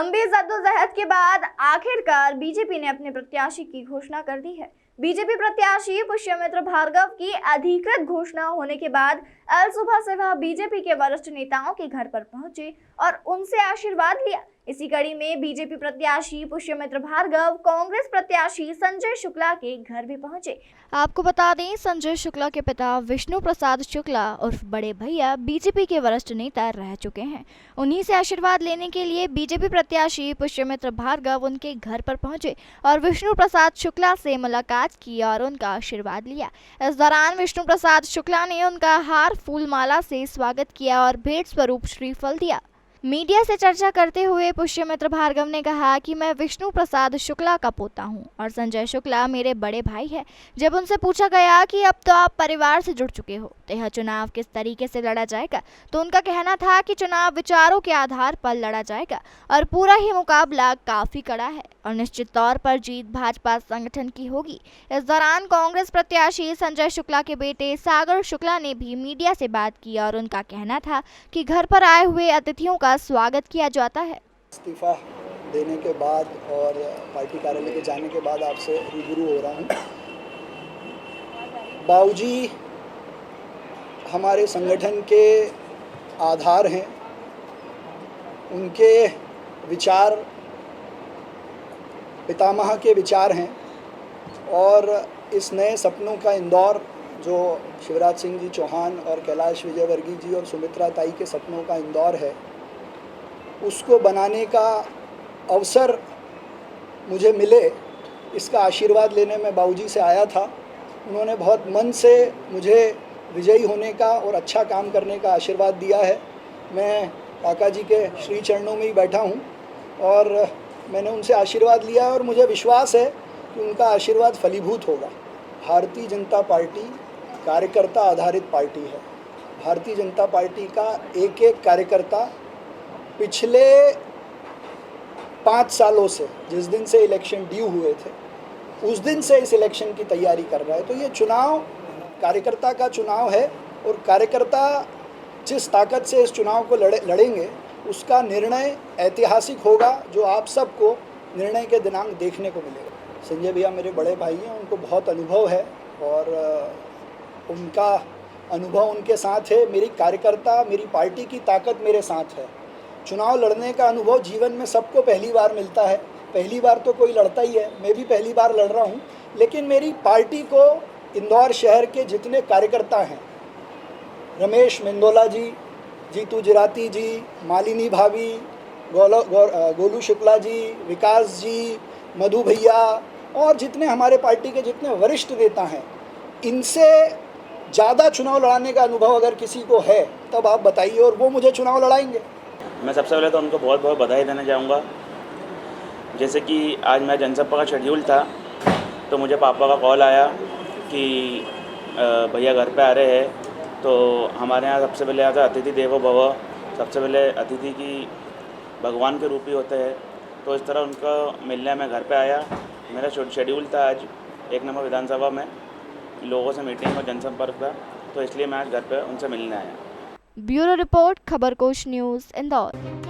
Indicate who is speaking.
Speaker 1: लंबी जद्दोजहद के बाद आखिरकार बीजेपी ने अपने प्रत्याशी की घोषणा कर दी है। बीजेपी प्रत्याशी पुष्यमित्र भार्गव की अधिकृत घोषणा होने के बाद आज सुबह से वह बीजेपी के वरिष्ठ नेताओं के घर पर पहुंचे और उनसे आशीर्वाद लिया। इसी कड़ी में बीजेपी प्रत्याशी पुष्यमित्र भार्गव कांग्रेस प्रत्याशी संजय शुक्ला के घर भी पहुंचे। आपको बता दें, संजय शुक्ला के पिता विष्णु प्रसाद शुक्ला उर्फ बड़े भैया बीजेपी के वरिष्ठ नेता रह चुके हैं। उन्हीं से आशीर्वाद लेने के लिए बीजेपी प्रत्याशी पुष्यमित्र भार्गव उनके घर पर पहुंचे और विष्णु प्रसाद शुक्ला से मुलाकात की और उनका आशीर्वाद लिया। इस दौरान विष्णु प्रसाद शुक्ला ने उनका हार फूल माला से स्वागत किया और भेंट स्वरूप श्रीफल दिया। मीडिया से चर्चा करते हुए पुष्यमित्र भार्गव ने कहा कि मैं विष्णु प्रसाद शुक्ला का पोता हूं और संजय शुक्ला मेरे बड़े भाई है। जब उनसे पूछा गया कि अब तो आप परिवार से जुड़ चुके हो, तो यह चुनाव किस तरीके से लड़ा जाएगा, तो उनका कहना था कि चुनाव विचारों के आधार पर लड़ा जाएगा और पूरा ही मुकाबला काफी कड़ा है और निश्चित तौर पर जीत भाजपा संगठन की होगी। इस दौरान कांग्रेस प्रत्याशी संजय शुक्ला के बेटे सागर शुक्ला ने भी मीडिया से बात की और उनका कहना था कि घर पर आए हुए अतिथियों का स्वागत किया जाता है।
Speaker 2: इस्तीफा देने के बाद और पार्टी कार्यालय के जाने के बाद आपसे रूबरू हो रहा हूँ। बाबूजी हमारे संगठन के आधार हैं। उनके विचार पितामह के विचार हैं और इस नए सपनों का इंदौर जो शिवराज सिंह जी चौहान और कैलाश विजयवर्गीय जी और सुमित्रा ताई के सपनों का इंदौर है, उसको बनाने का अवसर मुझे मिले, इसका आशीर्वाद लेने में बाबूजी से आया था। उन्होंने बहुत मन से मुझे विजयी होने का और अच्छा काम करने का आशीर्वाद दिया है। मैं काका जी के श्री चरणों में ही बैठा हूँ और मैंने उनसे आशीर्वाद लिया और मुझे विश्वास है कि उनका आशीर्वाद फलीभूत होगा। भारतीय जनता पार्टी कार्यकर्ता आधारित पार्टी है। भारतीय जनता पार्टी का एक एक कार्यकर्ता पिछले 5 सालों से, जिस दिन से इलेक्शन ड्यू हुए थे, उस दिन से इस इलेक्शन की तैयारी कर रहा है। तो ये चुनाव कार्यकर्ता का चुनाव है और कार्यकर्ता जिस ताकत से इस चुनाव को लड़ेंगे उसका निर्णय ऐतिहासिक होगा, जो आप सबको निर्णय के दिनांक देखने को मिलेगा। संजय भैया मेरे बड़े भाई हैं, उनको बहुत अनुभव है और उनका अनुभव उनके साथ है। मेरी कार्यकर्ता, मेरी पार्टी की ताकत मेरे साथ है। चुनाव लड़ने का अनुभव जीवन में सबको पहली बार मिलता है। पहली बार तो कोई लड़ता ही है, मैं भी पहली बार लड़ रहा हूँ, लेकिन मेरी पार्टी को इंदौर शहर के जितने कार्यकर्ता हैं, रमेश मेंदोला जी, जीतू जिराती जी, मालिनी भाभी, गोलू शुक्ला जी, विकास जी, मधु भैया और जितने हमारे पार्टी के जितने वरिष्ठ नेता हैं, इनसे ज़्यादा चुनाव लड़ाने का अनुभव अगर किसी को है तब आप बताइए और वो मुझे चुनाव लड़ाएंगे।
Speaker 3: मैं सबसे पहले तो उनको बहुत बहुत बधाई देना चाहूँगा। जैसे कि आज मेरा जनसभा का शेड्यूल था तो मुझे पापा का कॉल आया कि भैया घर पे आ रहे हैं, तो हमारे यहाँ सबसे पहले आता अतिथि देवो भव। सबसे पहले अतिथि की भगवान के रूप ही होते हैं, तो इस तरह उनका मिलने में घर पे आया। मेरा शेड्यूल था आज 1 नंबर विधानसभा में लोगों से मीटिंग और जनसंपर्क था, तो इसलिए मैं आज घर पे उनसे मिलने आया।
Speaker 1: Bureau report, Khabarkosh news, Indore.